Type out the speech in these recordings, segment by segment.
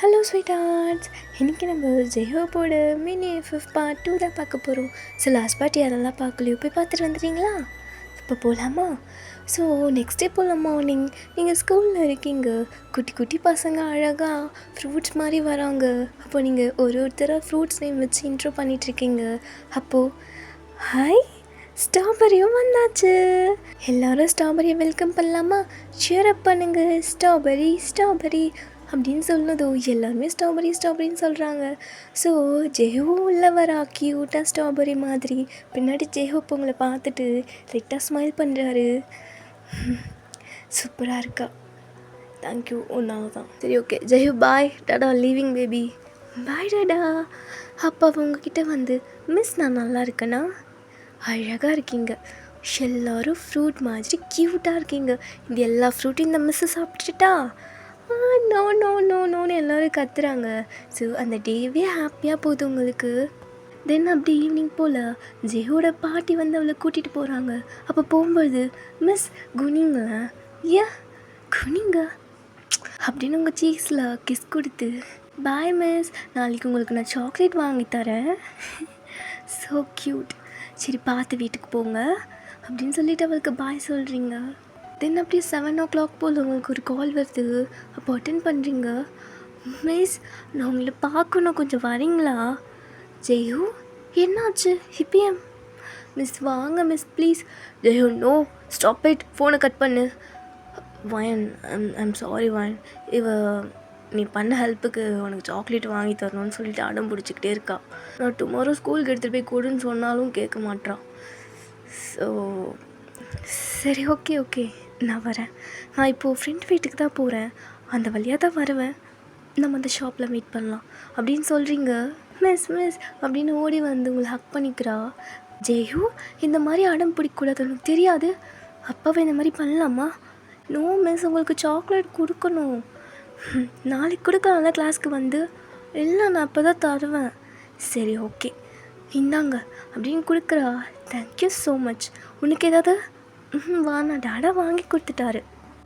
Hello sweet arts, இன்றைக்கி நம்ம ஜெயோப்போட mini FF part 2 தான் பார்க்க போகிறோம். ஸோ லாஸ்ட் பார்ட் யாரெல்லாம் பார்க்கலையோ போய் பார்த்துட்டு வந்துட்டீங்களா? இப்போ போகலாமா? ஸோ நெக்ஸ்ட் டே போகலாம். மார்னிங் நீங்கள் ஸ்கூலில் இருக்கீங்க. குட்டி குட்டி பசங்க அழகாக ஃப்ரூட்ஸ் மாதிரி வராங்க. அப்போது நீங்கள் ஒருத்தராக ஃப்ரூட்ஸ் நேம் வச்சு இன்ட்ரோ பண்ணிகிட்ருக்கீங்க. அப்போது ஹாய், ஸ்ட்ராபெரியும் வந்தாச்சு. எல்லோரும் ஸ்ட்ராபெரியை வெல்கம் பண்ணலாமா? ஷேர் அப் பண்ணுங்க. ஸ்ட்ராபெரி ஸ்ட்ராபெரி அப்படின்னு சொன்னதோ எல்லாருமே ஸ்ட்ராபெரி ஸ்ட்ராபெரின்னு சொல்கிறாங்க. ஸோ ஜெஹோ உள்ள வரா க்யூட்டாக ஸ்ட்ராபெரி மாதிரி. பின்னாடி ஜெஹோ உங்களை பார்த்துட்டு லைட்டாக ஸ்மைல் பண்ணுறாரு. சூப்பராக இருக்கா. தேங்க்யூ. ஒன்றால் தான். சரி, ஓகே ஜெஹோ பாய், டாடா, லீவிங் பேபி. பாய் டாடா. அப்போ உங்ககிட்ட வந்து மிஸ் நான் நல்லா இருக்கேனா? அழகாக இருக்கீங்க. எல்லோரும் ஃப்ரூட் மாதிரி க்யூட்டாக இருக்கீங்க. இந்த எல்லா ஃப்ரூட்டையும் இந்த மிஸ்ஸு சாப்பிட்டுட்டா? நோ நோ நோ நோன்னு எல்லோரும் கத்துறாங்க. ஸோ அந்த டேவே ஹாப்பியாக போகுது உங்களுக்கு. தென் அப்படி ஈவினிங் போல் ஜெயோட பாட்டி வந்து அவளை கூட்டிகிட்டு போகிறாங்க. அப்போ போகும்போது மிஸ் குனிங்களா? ஏன் குனிங்க அப்படின்னு உங்கள் சீக்ஸில் கிஸ் கொடுத்து பாய் மிஸ், நாளைக்கு உங்களுக்கு நான் சாக்லேட் வாங்கி தரேன். So cute. சரி பார்த்து வீட்டுக்கு போங்க அப்படின்னு சொல்லிவிட்டு அவளுக்கு பாய் சொல்கிறீங்க. தென் அப்படியே 7 o'clock போல் உங்களுக்கு ஒரு கால் வருது. அப்போ அட்டென்ட் பண்ணுறீங்க. மிஸ், நான் உங்களை பார்க்கணும், கொஞ்சம் வரீங்களா? ஜெயோ, என்னாச்சு இப்பயே? மிஸ் வாங்க மிஸ் ப்ளீஸ். ஜெயோ நோ, ஸ்டாப் இட், ஃபோனை கட் பண்ணு. வயன், ஐம் சாரி வயன், நீ பண்ண ஹெல்ப்புக்கு உனக்கு சாக்லேட் வாங்கி தரணும்னு சொல்லிட்டு அடம் பிடிச்சிக்கிட்டே இருக்கா. நான் டுமாரோ ஸ்கூலுக்கு எடுத்துகிட்டு போய் கொடுன்னு சொன்னாலும் கேட்க மாட்டான். ஸோ சரி, ஓகே ஓகே, நான் வரேன். நான் இப்போது ஃப்ரெண்ட் வீட்டுக்கு தான் போகிறேன், அந்த வழியாக தான் வருவேன். நம்ம அந்த ஷாப்பில் மீட் பண்ணலாம் அப்படின்னு சொல்கிறீங்க. மிஸ் மிஸ் அப்படின்னு ஓடி வந்து உங்களை ஹக் பண்ணிக்கிறா. ஜெயு, இந்த மாதிரி அடம் பிடிக்கூடாது, உனக்கு தெரியாது. அப்பாவை இந்த மாதிரி பண்ணலாமா? நோ மிஸ், உங்களுக்கு சாக்லேட் கொடுக்கணும். நாளைக்கு கொடுக்கலாம்ல கிளாஸ்க்கு வந்து? இல்லை, நான் அப்போ தான் தருவேன். சரி ஓகே, இந்தாங்க அப்படின்னு கொடுக்குறா. Thank you so much. உனக்கு ஏதாவது? வாண்ணா, டாடா வாங்கி கொடுத்துட்டாரு.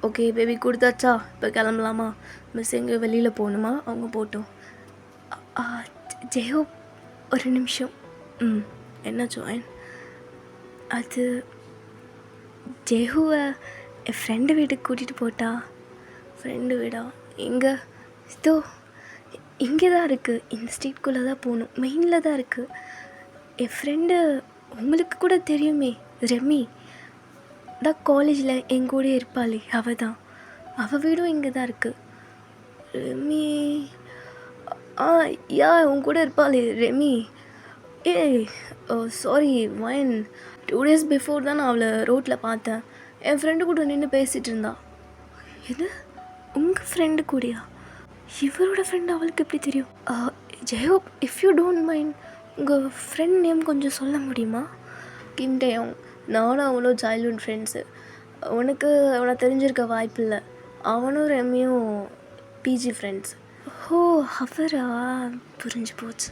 ஓகே பேபி, கொடுத்தாச்சா? இப்போ கிளம்பலாமா? மிஸ் எங்கே வெளியில் போகணுமா? அவங்க போட்டோம். ஜெயோ ஒரு நிமிஷம். என்ன ஜாயின்? அது ஜெஹுவை என் ஃப்ரெண்டு வீட்டுக்கு கூட்டிகிட்டு போட்டா. ஃப்ரெண்டு வீடா? எங்கே? இதோ இங்கே தான் இருக்குது. இந்த ஸ்ட்ரீட்குள்ளே தான் போகணும், மெயினில் தான் இருக்குது. என் ஃப்ரெண்டு உங்களுக்கு கூட தெரியுமே, ரெமி தான், காலேஜில் எங்கூட இருப்பாளே, அவள் தான். அவள் வீடும் இங்கே தான் இருக்குது. ரெமி? யா, உன் கூட இருப்பாளே ரெமி. சாரி வயன், 2 days பிஃபோர் தான் நான் அவளை ரோட்டில் பார்த்தேன். என் ஃப்ரெண்டு கூட நின்று பேசிகிட்டு இருந்தா. இது உங்கள் ஃப்ரெண்டு கூடயா? இவரோட ஃப்ரெண்டு அவளுக்கு எப்படி தெரியும்? ஜெயோ, இஃப் யூ டோன்ட் மைண்ட், உங்கள் ஃப்ரெண்ட் நேம் கொஞ்சம் சொல்ல முடியுமா? கிம்டேயும் நானும் அவனும் சைல்ட்ஹுட் ஃப்ரெண்ட்ஸு. உனக்கு அவனை தெரிஞ்சிருக்க வாய்ப்பில்லை. அவனும் ரெமியும் பிஜி ஃப்ரெண்ட்ஸ். ஓ அவரா? புரிஞ்சு போச்சு.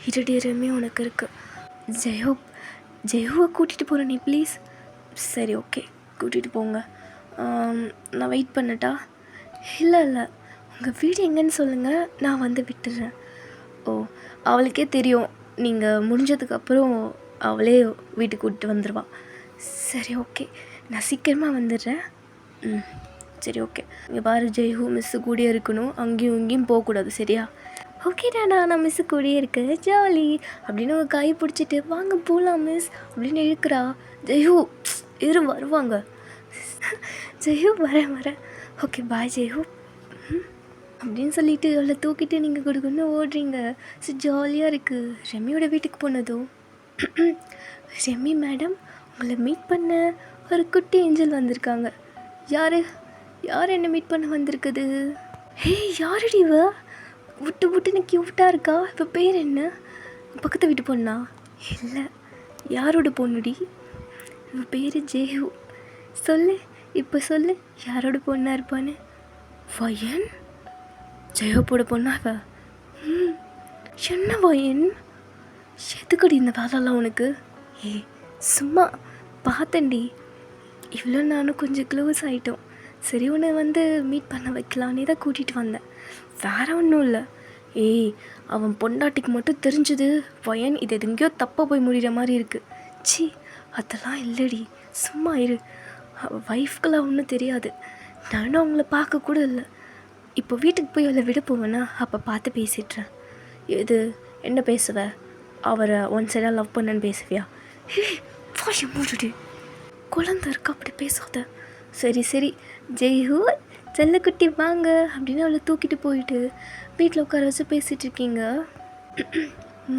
இருடி ரெமியும் உனக்கு இருக்குது. ஜெயோவை கூட்டிகிட்டு போகிறேன் நீ ப்ளீஸ். சரி ஓகே, கூட்டிகிட்டு போங்க. நான் வெயிட் பண்ணட்டா? இல்லை இல்லை, உங்கள் வீடு எங்கேன்னு சொல்லுங்கள், நான் வந்து விட்டுறேன். ஓ, அவளுக்கே தெரியும், நீங்கள் முடிஞ்சதுக்கப்புறம் அவளே வீட்டுக்கு கூப்பிட்டு வந்துடுவா. சரி ஓகே, நான் சீக்கிரமாக வந்துடுறேன். சரி ஓகே. இங்கே பாரு ஜெய்ஹூ, மிஸ்ஸு கூடயே இருக்கணும், அங்கேயும் இங்கேயும் போகக்கூடாது, சரியா? ஓகே டாடா, நான் மிஸ்ஸு கூடயே இருக்கேன், ஜாலி அப்படின்னு உங்கள் கை பிடிச்சிட்டு வாங்க போகலாம் மிஸ் அப்படின்னு இழுக்கிறா. ஜெய்ஹூ வருவாங்க. ஜெய்ஹூ வரேன். ஓகே பாய் ஜெய்ஹூ அப்படின்னு சொல்லிவிட்டு அவளை தூக்கிட்டு நீங்கள் கொடுக்கணும்னு ஓடுறீங்க. ஸோ ஜாலியாக இருக்குது. ரெமியோட வீட்டுக்கு போனதும், ரெமி மேடம், உங்களை மீட் பண்ண ஒரு குட்டி ஏஞ்சல் வந்திருக்காங்க. யார் என்னை மீட் பண்ண வந்திருக்குது? ஹே, யாருடி இவ? விட்டுன்னு க்யூட்டாக இருக்கா. இப்போ பேர் என்ன? பக்கத்து வீட்டு பொண்ணா? இல்லை, யாரோட பொண்ணுடி? இவ பேர் ஜெஹு. இப்போ சொல்லு யாரோட பொண்ணா இருப்பான்னு. வயன்? ஜெயோப்போட பொண்ணா அவ? என்ன வயன், எதுக்கடி இந்த வேலைலாம் உனக்கு? சும்மா பார்த்தேன்டி. இவ்வளோ நானும் கொஞ்சம் க்ளோஸ் ஆகிட்டோம். சரி உன்னை வந்து மீட் பண்ண வைக்கலான்னே தான் கூட்டிகிட்டு வந்தேன், வேறு ஒன்றும் இல்லை. ஏய், அவன் பொண்டாட்டிக்கு மட்டும் தெரிஞ்சது பையன் இது எங்கேயோ தப்பாக போய் முடிகிற மாதிரி இருக்குது. சி, அதெல்லாம் இல்லடி, சும்மா இரு. ஒய்ஃப்கெல்லாம் ஒன்றும் தெரியாது, நானும் அவங்கள பார்க்க கூட இல்லை. இப்போ வீட்டுக்கு போய் அவளை விட போவேன்னா அப்போ பார்த்து பேசிட்டுறேன். இது என்ன பேசுவ, அவரை ஒன் சைடாக லவ் பண்ணன்னு பேசுவியா? வாயை மூடுடி, குழந்தை இருக்கா, அப்படி பேசாத. சரி சரி ஜெய்ஹூ செல்லக்குட்டி வாங்க அப்படின்னு அவளை தூக்கிட்டு போயிட்டு வீட்டில் உட்கார வச்சு பேசிகிட்டு இருக்கீங்க.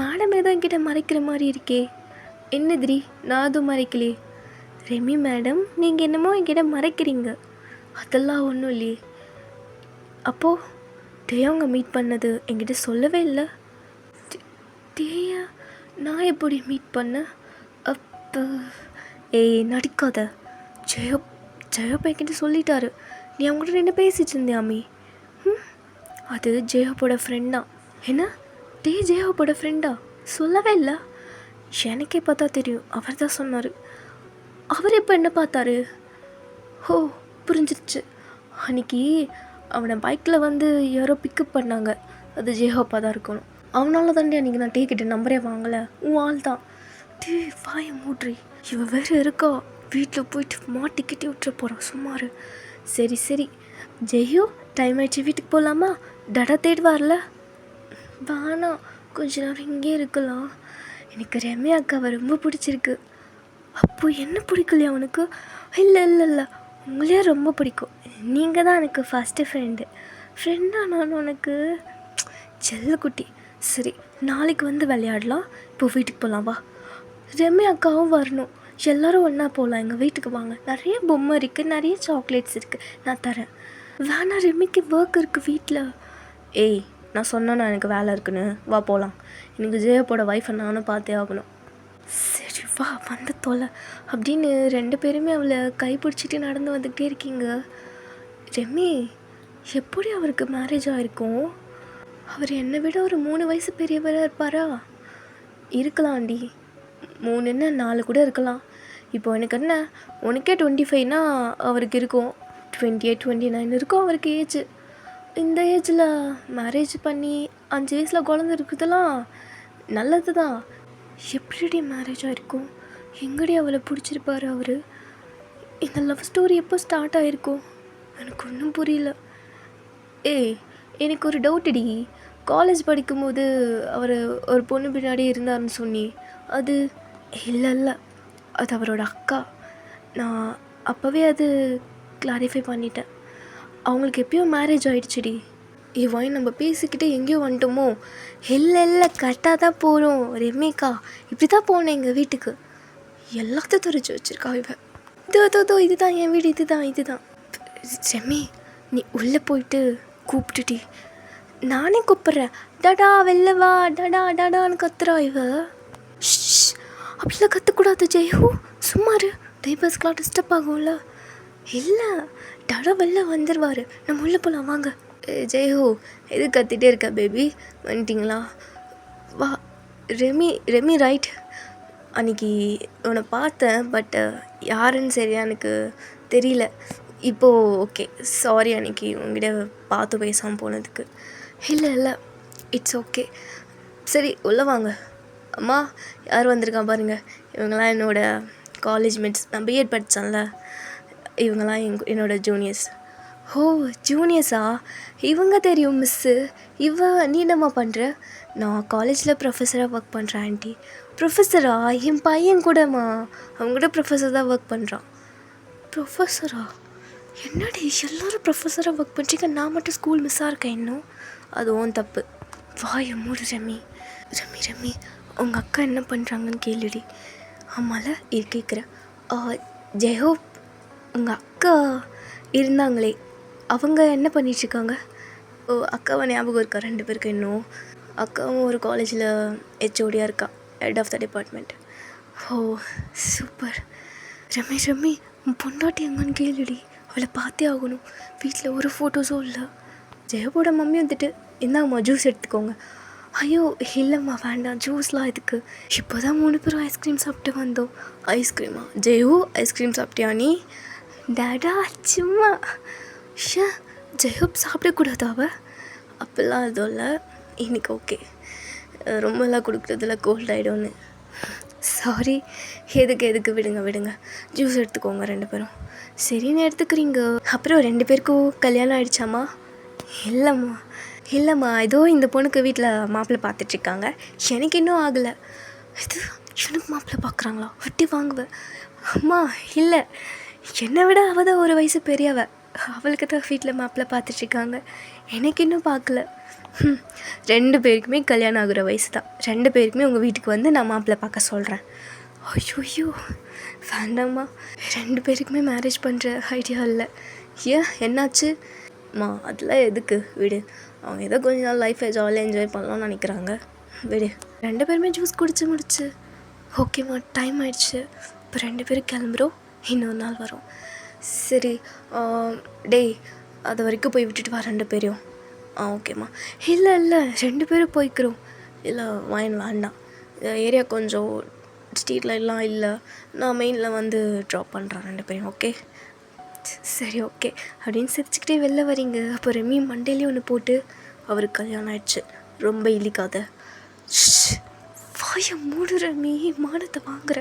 மேடம் ஏதோ என்கிட்ட மறைக்கிற மாதிரி இருக்கே. என்னதிரி, நான் அதுவும் மறைக்கலையே. ரெமி மேடம், நீங்கள் என்னமோ என்கிட்ட மறைக்கிறீங்க. அதெல்லாம் ஒன்றும் இல்லையே. அப்போது டேயாங்க மீட் பண்ணது என்கிட்ட சொல்லவே இல்லை. டேயா நான் எப்படி மீட் பண்ணேன்? அப்போ ஏய் நடிக்காத. ஜெயப் என்கிட்ட சொல்லிட்டாரு, நீ அவங்கள்ட்ட என்ன பேசிட்டு இருந்தியாமி? அது ஜெயப்போட ஃப்ரெண்டா. என்ன டே, ஜெயப்போட ஃப்ரெண்டா? சொல்லவே இல்லை. எனக்கே பார்த்தா தெரியும், அவர் தான் சொன்னார். அவர் எப்போ என்ன பார்த்தாரு? ஓ புரிஞ்சிருச்சு. அன்றைக்கி அவனை பைக்கில் வந்து யாரோ பிக்கப் பண்ணாங்க, அது ஜெயப்பாக தான் இருக்கணும். அவனால தாண்டே அன்றைக்கி நான் கிட்ட நம்பரே வாங்கலை. உன் ஆள் தான். டே வாயை மூட்ரி, இவன் வேறு இருக்கா, வீட்டில் போயிட்டு மாட்டிக்கிட்டே விட்டுற போகிறான், சும்மாரு. சரி சரி ஜெயோ, டைம் ஆயிடுச்சு, வீட்டுக்கு போகலாமா? டடா தேடுவார்ல. வேணாம், கொஞ்ச நேரம் இங்கே இருக்கலாம். எனக்கு ரெமி அக்காவை ரொம்ப பிடிச்சிருக்கு. அப்போ என்ன பிடிக்கலையா அவனுக்கு? இல்லை இல்லை இல்லை, உங்களையே ரொம்ப பிடிக்கும். நீங்கள் தான் எனக்கு ஃபஸ்ட்டு ஃப்ரெண்டா நான் உனக்கு செல்லக்குட்டி. சரி, நாளைக்கு வந்து விளையாடலாம். இப்போ வீட்டுக்கு போகலாம் வா. ரெமி அக்காவும் வரணும், எல்லோரும் ஒன்றா போகலாம். எங்கள் வீட்டுக்கு வாங்க, நிறைய பொம்மை இருக்குது, நிறைய சாக்லேட்ஸ் இருக்குது, நான் தரேன். வேணா, ரெமிக்கு ஒர்க் இருக்குது வீட்டில். ஏய், நான் சொன்னேன்னா எனக்கு வேலை இருக்குன்னு, வா போகலாம். எனக்கு ஜெயப்போட ஒய்ஃபை நானும் பார்த்தே ஆகணும். சரி வா, வந்து தொலை அப்படின்னு 2 பேருமே அவளை கைப்பிடிச்சிட்டு நடந்து வந்துக்கிட்டே இருக்கீங்க. ரெமி, எப்படி அவருக்கு மேரேஜ் ஆகிருக்கும்? அவர் என்னை விட ஒரு 3 வயசு பெரியவராக இருப்பாரா? இருக்கலாம்டி, 3 என்ன 4 கூட இருக்கலாம். இப்போ எனக்கு என்ன, உனக்கே 25னா அவருக்கு இருக்கும் 28 29 இருக்கும் அவருக்கு ஏஜ். இந்த ஏஜில் மேரேஜ் பண்ணி 5 வயசில் குழந்தை இருக்குதெல்லாம் நல்லது தான். எப்படி மேரேஜ் ஆகிருக்கும்? எங்கடி அவளை பிடிச்சிருப்பாரு அவர்? இந்த லவ் ஸ்டோரி எப்போ ஸ்டார்ட் ஆகிருக்கும்? எனக்கு ஒன்றும் புரியல. ஏய், எனக்கு ஒரு டவுட்டுடி. காலேஜ் படிக்கும்போது அவர் ஒரு பொண்ணு பின்னாடி இருந்தார்னு சொன்னி, அது இல்லை இல்லை, அது அவரோட அக்கா. நான் அப்போவே அது கிளாரிஃபை பண்ணிட்டேன். அவங்களுக்கு எப்பயோ மேரேஜ் ஆகிடுச்சிடி. இவன் நம்ம பேசிக்கிட்டே எங்கேயோ வந்துட்டோமோ? இல்லை இல்லை, கரெக்டாக தான் போகிறோம் ரெமிக்கா. இப்படி தான் போனேன் எங்கள் வீட்டுக்கு. எல்லாத்தையும் துறைச்சி வச்சுருக்கா இவன். இதோ இதுதான் என் வீடு, இதுதான். ரெமி, நீ உள்ளே போயிட்டு கூப்பிட்டுட்டி. நானே கூப்பிட்றேன். டடா வெளில வா, டடான்னு கத்துறா இவ. அப்படிலாம் கற்றுக்கூடாது ஜெயஹூ, சும்மாரு. டைபர்ஸ்க்கெலாம் டிஸ்டர்ப் ஆகும்ல. இல்லை, டடா வெளில வந்துடுவார், நம்ம உள்ளே போகலாம் வாங்க. ஜெயஹூ, எது கத்திட்டே இருக்க பேபி? வந்துட்டிங்களா? வா. ரெமி ரைட். அன்றைக்கி உன்னை பார்த்தேன், பட் யாருன்னு சரியா எனக்கு தெரியல. இப்போது ஓகே, சாரி அன்றைக்கி உங்ககிட்ட பார்த்து பேசாமல் போனதுக்கு. இல்லை இட்ஸ் ஓகே. சரி உள்ளே வாங்க. அம்மா, யார் வந்திருக்கான் பாருங்கள். இவங்கெல்லாம் என்னோடய காலேஜ் மேட்ஸ். நான் பிஎட் படித்தேன்ல, இவங்கெல்லாம் என்னோடய ஜூனியர்ஸ். ஓ ஜூனியர்ஸா? இவங்க தெரியும் மிஸ்ஸு. நீ என்னம்மா பண்ணுற? நான் காலேஜில் ப்ரொஃபஸராக ஒர்க் பண்ணுறேன் ஆண்டி. ப்ரொஃபஸரா? என் பையன் கூடம்மா, அவங்க கூட ப்ரொஃபஸர் தான் ஒர்க் பண்ணுறான். ப்ரொஃபஸரா? என்னடி எல்லோரும் ப்ரொஃபஸராக ஒர்க் பண்ணுறீங்க, நான் மட்டும் ஸ்கூல் மிஸ்ஸாக இருக்கேன் இன்னும்? அதுவும் தப்பு. வாயை மூடு ரெமி. உங்கள் அக்கா என்ன பண்ணுறாங்கன்னு கேளுடி. ஆமால கேட்குறேன். ஜெயோ, உங்கள் அக்கா இருந்தாங்களே, அவங்க என்ன பண்ணிகிட்ருக்காங்க? ஓ, அக்காவை ஞாபகம் இருக்கா 2 பேருக்கு இன்னும்? அக்காவும் ஒரு காலேஜில் ஹெச்ஓடியாக இருக்கா, head of the department. Oh super. Remi, உன் பொண்டாட்டி எங்கன்னு கேளுடி, அவளை பார்த்தே ஆகணும். வீட்டில் ஒரு ஃபோட்டோஸும் இல்லை. ஜெயபோட மம்மி வந்துட்டு, இந்தாம்மா ஜூஸ் எடுத்துக்கோங்க. ஐயோ இல்லைம்மா வேண்டாம், ஜூஸ்லாம் இதுக்கு. இப்போ தான் 3 பேரும் ஐஸ்கிரீம் சாப்பிட்டு வந்தோம். ஐஸ்கிரீமா? ஜெயோ, ஐஸ்கிரீம் சாப்பிட்டியா நீ? டாடா சும்மா ஷே ஜெயப் சாப்பிடக்கூடாது அவள் அப்போல்லாம் அதுவும் இல்லை. இன்னைக்கு ஓகே, ரொம்பலாம் கொடுக்குறதுல கோல்ட் ஆகிடும்னு. சாரி. எதுக்கு விடுங்க. ஜூஸ் எடுத்துக்கோங்க 2 பேரும். சரின்னு எடுத்துக்கிறீங்க. அப்புறம் 2 பேருக்கும் கல்யாணம் ஆகிடுச்சாம்மா? இல்லைம்மா ஏதோ இந்த பொண்ணுக்கு வீட்டில் மாப்பிள்ளை பார்த்துட்ருக்காங்க. எனக்கு இன்னும் ஆகலை. இது எனக்கு மாப்பிள்ளை பார்க்குறாங்களா? வட்டி வாங்குவேன். அம்மா இல்லை, என்னை விட அவள் தான் ஒரு வயசு பெரியவ. அவளுக்கு தான் வீட்டில் மாப்பிள்ளை பார்த்துட்ருக்காங்க. எனக்கு இன்னும் பார்க்கல. 2 பேருக்குமே கல்யாணம் ஆகுற வயசு தான். 2 பேருக்குமே உங்கள் வீட்டுக்கு வந்து நான் மாப்பிள்ளை பார்க்க சொல்கிறேன். ஐயோ வேண்டாம்மா, 2 பேருக்குமே மேரேஜ் பண்ணுற ஐடியா இல்லை. ஏன் என்னாச்சு? அம்மா அதெல்லாம் எதுக்கு, விடு. அவங்க ஏதோ கொஞ்ச நாள் லைஃப்பை ஜாலியாக என்ஜாய் பண்ணலாம்னு நினைக்கிறாங்க, விடு. 2 பேருமே ஜூஸ் குடிச்சு முடிச்சு. ஓகேம்மா டைம் ஆயிடுச்சு, இப்போ 2 பேரும் கிளம்புறோம், இன்னொரு நாள் வரோம். சரி டேய் அது வரைக்கும் போய் விட்டுட்டு வா 2 பேரையும். ஓகேம்மா. இல்லை 2 பேரும் போய்க்கிறோம். இல்லை வாயின் வேண்டாம், ஏரியா கொஞ்சம் ஸ்ட்ரீட் லைட்லாம் இல்லை, நான் மெயினில் வந்து ட்ராப் பண்ணுறேன் 2 பேரையும். ஓகே சரி ஓகே அப்படின்னு சிரிச்சுக்கிட்டே வெளில வரீங்க. அப்போ ரெமி மண்டேலேயே ஒன்று போட்டு அவருக்கு கல்யாணம் ஆயிடுச்சு, ரொம்ப இழிக்காத. வாயை மூடு ரெமி, மானத்தை வாங்குற.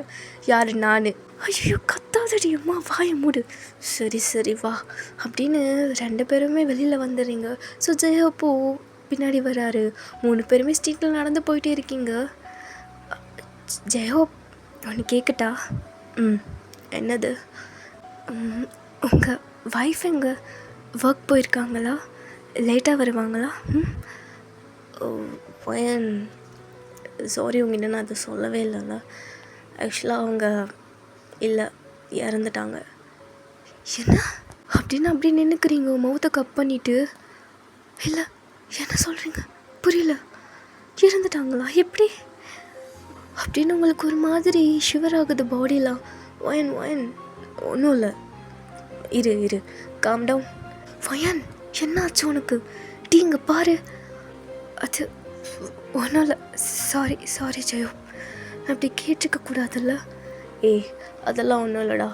யார்? நான். ஐயோ கத்தாதடி அம்மா, வாயை மூடு. சரி வா அப்படின்னு 2 பேருமே வெளியில் வந்துடுறீங்க. ஸோ ஜெயப்போ பின்னாடி வராரு. 3 பேருமே ஸ்ட்ரீட்டில் நடந்து போயிட்டே இருக்கீங்க. ஜெயோ ஒன்று கேட்கட்டா? என்னது? உங்கள் ஒய்ஃப் எங்கே? ஒர்க் போயிருக்காங்களா? லேட்டாக வருவாங்களா? பையன் சாரி உங்ககிட்ட நான் அதை சொல்லவே இல்லைல்ல. ஆக்சுவலாக அவங்க இல்லை, இறந்துட்டாங்க. என்ன அப்படின்னு அப்படி நின்றுக்கிறீங்க, மௌத்தை கப் பண்ணிவிட்டு? இல்லை என்ன சொல்கிறீங்க? புரியல. இறந்துட்டாங்களா? எப்படி அப்படின்னு உங்களுக்கு ஒரு மாதிரி ஷிவர் ஆகுது பாடிலாம். வயன் ஒன்றும் இல்லை, இரு காம் டவுன். வயன் என்னாச்சு உனக்கு? டீங்க பாரு. அது ஒன்றும் இல்லை. சாரி ஜெயோ, அப்படி கேட்டுக்க கூடாதுல்ல. அதெல்லாம் ஒன்றும் இல்லைடா,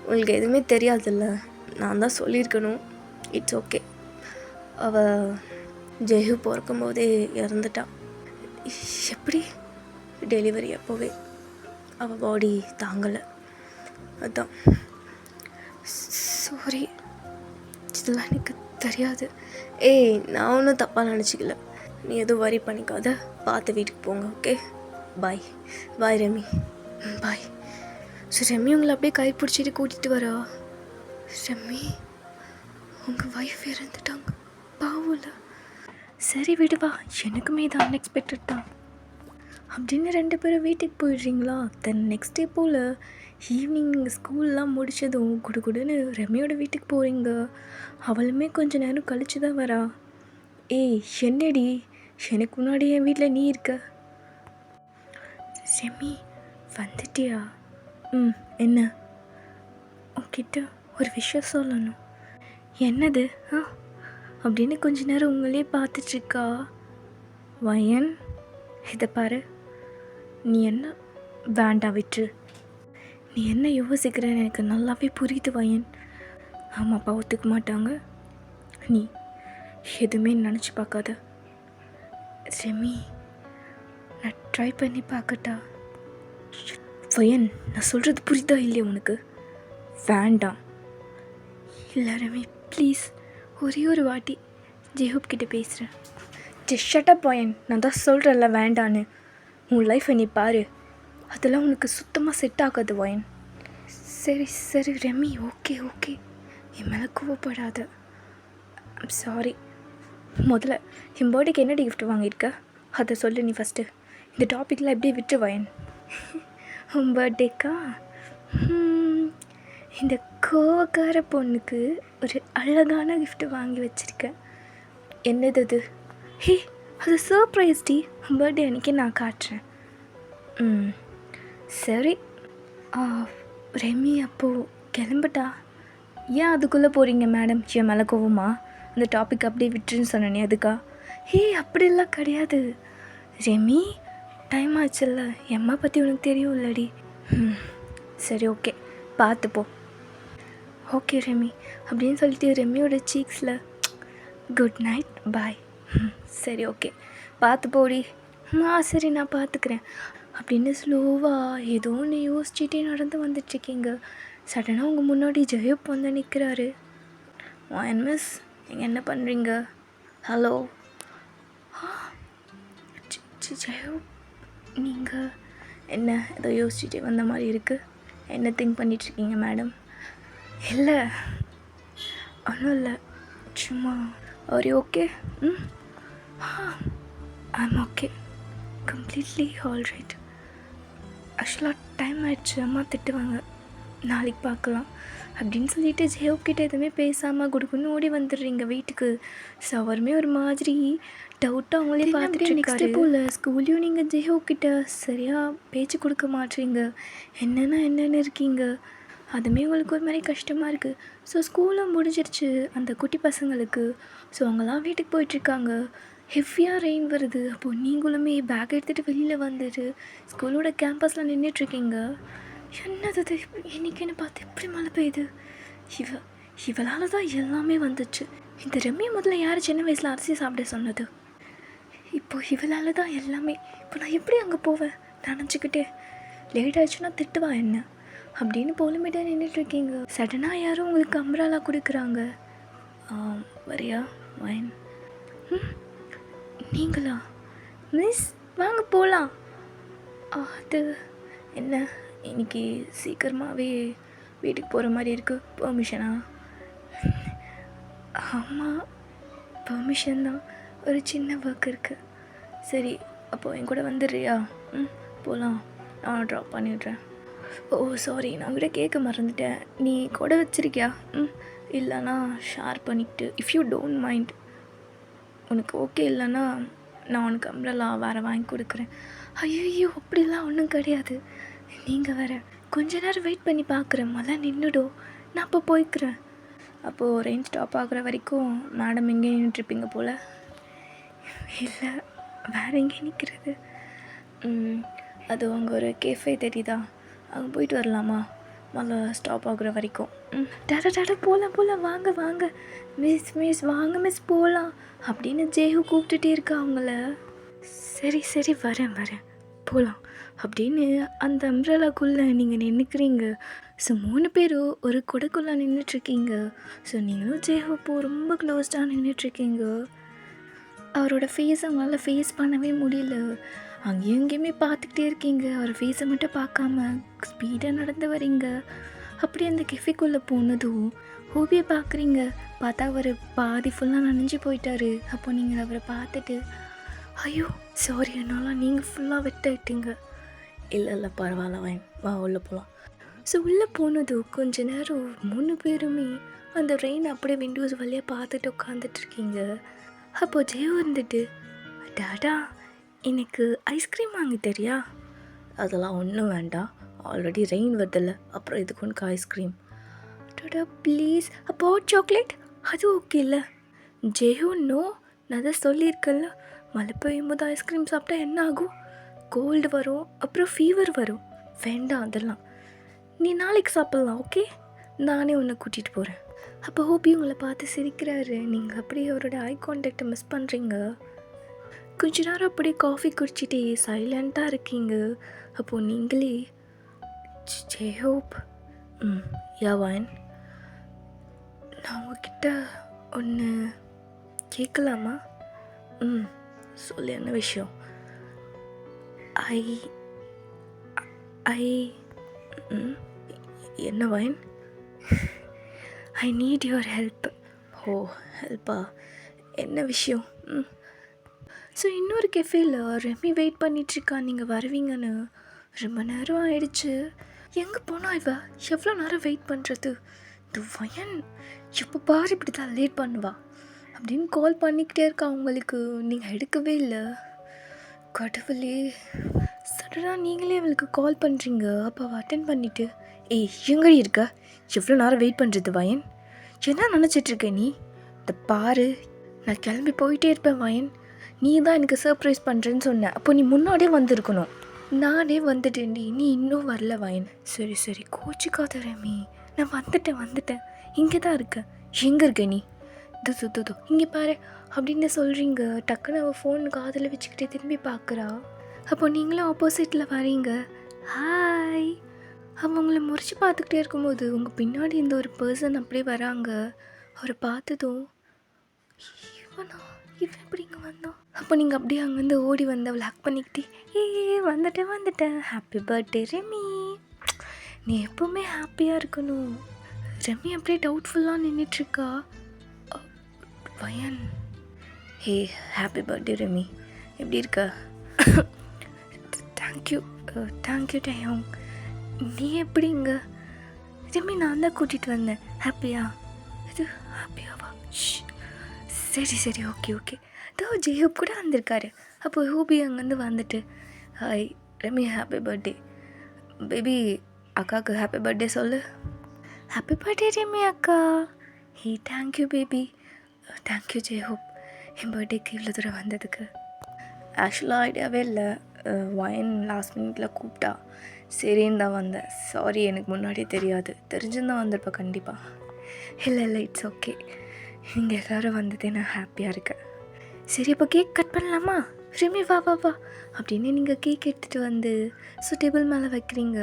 உங்களுக்கு எதுவுமே தெரியாதுல்ல, நான் தான் சொல்லியிருக்கணும். It's okay. அவள் ஜெயு பிறக்கும் போதே இறந்துட்டான். எப்படி? டெலிவரி அப்போவே அவள் பாடி தாங்கலை, அதான். சாரி, இதெல்லாம் எனக்கு தெரியாது. நான் ஒன்றும் தப்பாக நினச்சிக்கல, நீ எதுவும் வரி பண்ணிக்காத, பார்த்து வீட்டுக்கு போங்க. Okay bye Remi. Bye. So Remi உங்களை அப்படியே கை பிடிச்சிட்டு கூட்டிகிட்டு வரா. ரெமி உங்கள் ஒய்ஃப் இறந்துட்டாங்க, பாவம்ல. சரி விடுவா, எனக்குமே இது அன்எக்ஸ்பெக்டட் தான் அப்படின்னு 2 பேரும் வீட்டுக்கு போயிடுறீங்களா? தென் நெக்ஸ்ட் டே போல் ஈவினிங் நீங்கள் ஸ்கூல்லாம் முடித்ததும் குடுன்னு ரெமியோட வீட்டுக்கு போகிறீங்க. அவளுமே கொஞ்சம் நேரம் கழிச்சு தான் வரா. என்னடி, எனக்கு முன்னாடி என் வீட்டில் நீ இருக்க. ரெமி வந்துட்டியா? என்ன? உன்கிட்ட ஒரு விஷயம் சொல்லணும். என்னது? அப்படின்னு கொஞ்ச நேரம் உங்களே பார்த்துட்ருக்கா. வயன் இதை பாரு, நீ என்ன வேண்டாம் விட்டு. நீ என்ன யோசிக்கிறேன்னு எனக்கு நல்லாவே புரியுது வயன். ஆமாப்பா ஒத்துக்க மாட்டாங்க, நீ எதுவுமே நினச்சி பார்க்காத. ரெமி நான் ட்ரை பண்ணி பார்க்கட்டா? வயன் நான் சொல்கிறது புரியுதா இல்லையா உனக்கு? வேண்டாம். இல்லை ரெமி ப்ளீஸ், ஒரே ஒரு வாட்டி ஜெயஹூப் கிட்டே பேசுகிறேன். ஷட்டப் வயன், நான் தான் சொல்கிறேன்ல வேண்டான்னு. உன் லைஃப்பை நீ பாரு, அதெல்லாம் உனக்கு சுத்தமாக செட் ஆகாது வயன். சரி ரெமி, ஓகே என் மேலே கோவப்படாத. I'm sorry. முதல்ல என் பர்த்டேக்கு என்னடி கிஃப்ட் வாங்கியிருக்க அதை சொல்லு நீ ஃபஸ்ட்டு. இந்த டாப்பிக்கில் எப்படியே விட்டு வயன். உன் பர்த்டேக்கா? இந்த கோவக்கார பொண்ணுக்கு ஒரு அழகான கிஃப்ட் வாங்கி வச்சுருக்கேன். என்னது அது? அது சர்ப்ரைஸ் டி, பர்த்டே அன்றைக்கி நான் காட்டுறேன். சரி ரெமி அப்போது கிளம்பிட்டா? ஏன் அதுக்குள்ளே போகிறீங்க மேடம்? என் மேலே கோவமா? அந்த டாபிக் அப்படியே விட்டுருன்னு சொன்னேனே அதுக்கா? அப்படிலாம் கிடையாது ரெமி, டைம் ஆச்சுல்ல, எம்மா பற்றி உனக்கு தெரியும் இல்லடி. சரி ஓகே பார்த்துப்போ. ஓகே ரெமி அப்படின்னு சொல்லிட்டு ரெமியோட சீக்ஸில் குட் நைட் பாய். சரி ஓகே பார்த்து போடி. சரி நான் பார்த்துக்கிறேன் அப்படின்னு ஸ்லோவாக ஏதோ ஒன்று யோசிச்சுட்டே நடந்து வந்துட்டுருக்கீங்க. சடனாக உங்கள் முன்னாடி ஜெயப் வந்து நிற்கிறாரு. மிஸ் நீங்கள் என்ன பண்ணுறீங்க? ஹலோ ஜெயப், நீங்கள் என்ன ஏதோ யோசிச்சுட்டே வந்த மாதிரி இருக்குது. என்ன திங்க் பண்ணிகிட்ருக்கீங்க மேடம்? இல்லை ஒன்றும் இல்லை, சும்மா. Are you okay? I'm okay, completely all right. ஆக்சுவலாக டைம் ஆகிடுச்சு, அம்மா திட்டுவாங்க, நாளைக்கு பார்க்கலாம் அப்படின்னு சொல்லிட்டு ஜெயப் கிட்ட எதுவுமே பேசாமல் கொடுக்குன்னு ஓடி வந்துடுறீங்க வீட்டுக்கு. ஸோ அவருமே ஒரு மாதிரி டவுட்டாக அவங்களே பார்த்துட்டு நெக்ஸ்ட் போல் ஸ்கூல்லையும் நீங்கள் ஜெயப் கிட்ட சரியாக பேச்சு கொடுக்க மாட்டீங்க, என்னென்னு இருக்கீங்க. அதுவுமே உங்களுக்கு ஒரு மாதிரி கஷ்டமாக இருக்குது. ஸோ ஸ்கூலும் முடிஞ்சிருச்சு அந்த குட்டி பசங்களுக்கு. ஸோ அவங்களாம் வீட்டுக்கு போயிட்டுருக்காங்க. ஹெவியாக ரெயின் வருது. அப்போது நீங்களுமே பேக் எடுத்துகிட்டு வெளியில் வந்துட்டு ஸ்கூலோட கேம்பஸில் நின்றுட்டுருக்கீங்க. என்னது என்னைக்குன்னு பார்த்து எப்படி மழை பெய்யுது? இவளால் தான் எல்லாமே வந்துச்சு. இந்த ரம்யா முதல்ல யார் சின்ன வயசில் அரிசி சாப்பிட சொன்னது? இப்போது இவளால் தான் எல்லாமே. இப்போ நான் எப்படி அங்கே போவேன் நினச்சிக்கிட்டே? லேட் ஆகிடுச்சுன்னா திட்டுவா என்ன அப்படின்னு போலுமிட்டே நின்றுட்டுருக்கீங்க. சடனாக யாரும் உங்களுக்கு அம்ப்ரல்லா கொடுக்குறாங்க. வரியா வைன்? நீங்களா மிஸ்? வாங்க போகலாம். அது என்ன இன்னைக்கு சீக்கிரமாகவே வீட்டுக்கு போகிற மாதிரி இருக்குது, பெர்மிஷனா? ஆமாம் பெர்மிஷன் தான், ஒரு சின்ன ஒர்க் இருக்குது. சரி அப்போது என் கூட வந்துடுறியா? போகலாம், நான் ட்ராப் பண்ணிவிட்றேன். ஓ சாரி, நான் கூட கேட்க மறந்துட்டேன், நீ கூட வச்சுருக்கியா? இல்லைனா ஷேர் பண்ணிக்கிட்டு, இஃப் யூ டோன்ட் மைண்ட். உனக்கு ஓகே இல்லைன்னா நான் உனக்கு அம்ப்ரல்லா வேறு வாங்கி கொடுக்குறேன். ஐயோ அப்படிலாம் ஒன்றும் கிடையாது, நீங்கள் வேறு. கொஞ்ச நேரம் வெயிட் பண்ணி பார்க்குறேன், மழை நின்றுடும், நான் அப்போ போய்க்கிறேன். அப்போது ரெயின் ஸ்டாப் ஆகுற வரைக்கும் மேடம் எங்கே நின்றுட்டுருப்பீங்க போல்? இல்லை வேறு எங்கே நிற்கிறது? அது அங்கே ஒரு கேஃபே தெரியுதா, அங்கே போயிட்டு வரலாமா மழை ஸ்டாப் ஆகுற வரைக்கும்? டாடா போகலாம் வாங்க மிஸ் வாங்க மிஸ் போகலாம் அப்படின்னு ஜெயு கூப்பிட்டுட்டே இருக்கா அவங்கள. சரி வரேன் போகலாம் அப்படின்னு அந்த அம்ப்ரல்லாக்குள்ளே நீங்கள் நின்றுக்கிறீங்க. ஸோ 3 பேரும் ஒரு கொடைக்குள்ளே நின்றுட்டுருக்கீங்க. ஸோ நீங்களும் ஜெயப்போ ரொம்ப க்ளோஸ்டாக நின்றுட்டுருக்கீங்க. அவரோட ஃபேஸை அவங்களால ஃபேஸ் பண்ணவே முடியல. அங்கேயும் இங்கேயுமே பார்த்துக்கிட்டே இருக்கீங்க, அவர் ஃபேஸை மட்டும் பார்க்காம ஸ்பீடாக நடந்து வரீங்க. அப்படி அந்த கெஃபேக்குள்ளே போனதும் ஹோபியை பார்க்குறீங்க. பார்த்தா அவர் பாதி ஃபுல்லாக நனைஞ்சு போயிட்டாரு. அப்போ நீங்கள் அவரை பார்த்துட்டு ஐயோ சாரி என்னால் நீங்கள் ஃபுல்லாக வெட்டாயிட்டீங்க. இல்லை பரவாயில்ல வா உள்ளே போகலாம். ஸோ உள்ளே போனதும் கொஞ்ச நேரம் 3 பேருமே அந்த ரெயின் அப்படியே விண்டோஸ் வழியாக பார்த்துட்டு உட்காந்துட்ருக்கீங்க. அப்போது ஜெயு வந்துட்டு டாடா எனக்கு ஐஸ்கிரீம் வாங்கி தெரியா? அதெல்லாம் ஒன்றும் வேண்டாம், ஆல்ரெடி ரெயின் வருதில்ல, அப்புறம் இதுக்கு உனக்கு ஐஸ்கிரீம்? டாடா ப்ளீஸ். அப்போ ஹாட் சாக்லேட் அது ஓகே இல்லை? ஜெயு நோ, நான் தான் சொல்லியிருக்கேன்ல, மழை பெய்யும் போது ஐஸ்கிரீம் சாப்பிட்டா என்ன ஆகும்? கோல்டு வரும், அப்புறம் ஃபீவர் வரும். வேண்டாம் அதெல்லாம், நீ நாளைக்கு சாப்பிட்லாம் ஓகே, நானே உன்னை கூட்டிகிட்டு போகிறேன். அப்போ ஹோபி உங்களை பார்த்து சிரிக்கிறாரு. நீங்கள் அப்படியே அவரோட ஐ கான்டாக்டை மிஸ் பண்ணுறீங்க. கொஞ்ச நேரம் அப்படியே காஃபி குடிச்சிட்டே சைலண்ட்டாக இருக்கீங்க. அப்போது நீங்களே ஜெயஹோப் யாவான், நான் உங்ககிட்ட ஒன்று கேட்கலாமா? சொல்லு, என்ன விஷயம்? ஐ ஐ என்ன வைன்? I need your help. Oh ஹெல்ப்பா, என்ன விஷயம்? ஸோ இன்னொரு கெஃபேல ரெமி வெயிட் பண்ணிகிட்ருக்கா, நீங்கள் வருவீங்கன்னு. ரொம்ப நேரம் ஆயிடுச்சு. எங்கே போனா இவ? எவ்வளோ நேரம் வெயிட் பண்ணுறது? இந்த வயன் எப்போ பாரு இப்படி தான் லேட் பண்ணுவா அப்படின்னு கால் பண்ணிக்கிட்டே இருக்கா உங்களுக்கு. நீங்கள் எடுக்கவே இல்லை. கடவுளே, சடனாக நீங்களே அவளுக்கு கால் பண்ணுறீங்க. அப்போ அவள் அட்டென்ட் பண்ணிவிட்டு எங்கடி இருக்க? எவ்வளோ நேரம் வெயிட் பண்ணுறது வயன்? என்ன நினச்சிட்ருக்க நீ? இந்த பாரு, நான் கிளம்பி போயிட்டே இருப்பேன் வயன். நீ தான் எனக்கு சர்ப்ரைஸ் பண்ணுறேன்னு சொன்ன, அப்போ நீ முன்னாடியே வந்திருக்கணும். நானே வந்துட்டேன்டி, நீ இன்னும் வரல வயன். சரி கோச்சிக்காத ரெமி, நான் வந்துட்டேன். இங்கே தான் இருக்கேன். எங்கே இருக்க நீ? தோ இங்கே பாரு அப்படின்னு சொல்கிறீங்க. டக்குன்னு அவள் ஃபோன் காதில் வச்சுக்கிட்டே திரும்பி பார்க்குறா. அப்போ நீங்களும் ஆப்போசிட்டில் வரீங்க. ஹாய். அவங்கள முறிச்சு பார்த்துக்கிட்டே இருக்கும்போது உங்கள் பின்னாடி இந்த ஒரு பர்சன் அப்படியே வராங்க. அவரை பார்த்ததும் இவன் எப்படி இங்கே வந்தோம்? அப்போ நீங்கள் அப்படியே அங்கேருந்து ஓடி வந்து அவளை ஹக் பண்ணிக்கிட்டே வந்துட்டேன் ஹாப்பி பர்த்டே ரெமி, நீ எப்போவுமே ஹாப்பியாக இருக்கணும். ரெமி அப்படியே டவுட்ஃபுல்லாக நின்றுட்டுருக்கா. வயன் ஹே ஹாப்பி பர்த்டே ரெமி, எப்படி இருக்க? தேங்க்யூ டயோங். நீ எப்படிங்க? ரெமி நான் தான் கூட்டிகிட்டு வந்தேன். ஹாப்பியா? இது ஹாப்பியாவா? சரி ஓகே. தோ ஜெயப் கூட வந்திருக்காரு. அப்போ ஹூபி அங்கேருந்து வந்துட்டு hi Remi happy birthday. Baby அக்காவுக்கு ஹாப்பி பர்த்டே சொல்லு. ஹாப்பி பர்த்டே ரெமி அக்கா. Hey thank you baby. தேங்க்யூ ஜெயஹோப் என் பர்த்டேக்கு இவ்வளோ தூரம் வந்ததுக்கு. ஆக்சுவலாக ஐடியாவே இல்லை. வயன் லாஸ்ட் மினிட்ல கூப்பிட்டா, சரின்னு தான் வந்தேன். சாரி, எனக்கு முன்னாடியே தெரியாது. தெரிஞ்சுருந்தான் வந்திருப்பேன் கண்டிப்பாக. இல்லை இட்ஸ் ஓகே. நீங்கள் எல்லோரும் வந்ததே நான் ஹாப்பியாக இருக்கேன். சரி அப்போ கேக் கட் பண்ணலாமா? ரெமி வா அப்படின்னு நீங்கள் கேக் எடுத்துகிட்டு வந்து டேபிள் மேலே வைக்கிறீங்க.